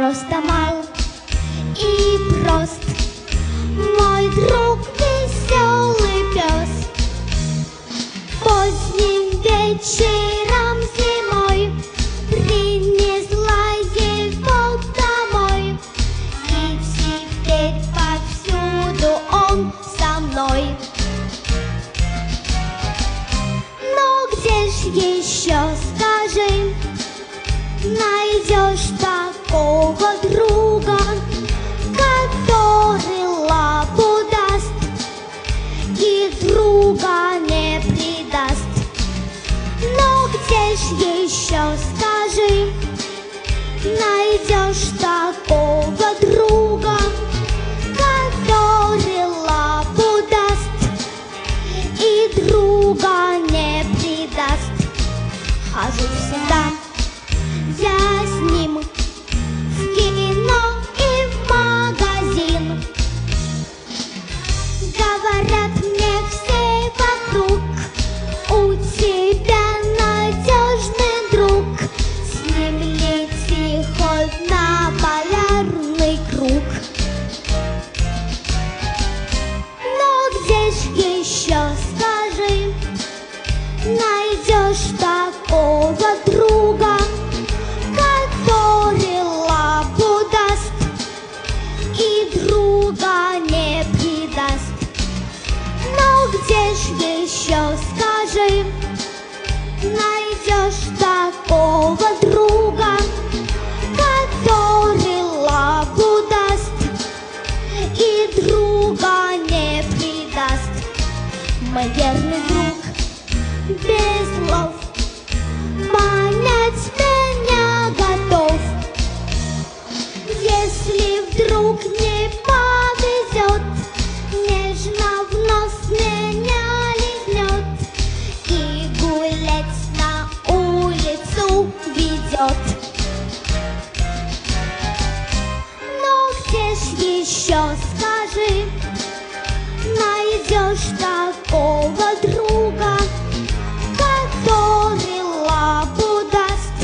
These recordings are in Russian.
просто мал и прост. Мой друг веселый пес. Поздним вечером зимой принесла его домой. И теперь повсюду он со мной. Но где ж еще, скажи, найдешь такого друга, который лапу даст и друга не предаст? Но где ж еще, скажи, найдешь такого друга, который лапу даст и друга не предаст? Хожу всегда я с ним в кино и в магазин. Говорят мне все вокруг: у тебя надежный друг. С ним лети хоть на полярный круг. Но где ж еще, скажи, найдешь такого друга, который лапу даст и друга не предаст? Но где ж еще, скажи, найдешь такого друга, который лапу даст и друга не предаст? Мой верный друг без слов понять меня готов. Если вдруг не повезет, нежно в нос меня лизнет и гулять на улицу ведет. Но где ж еще, скажи, найдешь такого друга, который лапу даст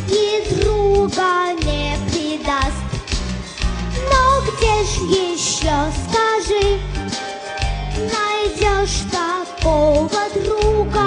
и друга не предаст? Но где ж еще, скажи, найдешь такого друга,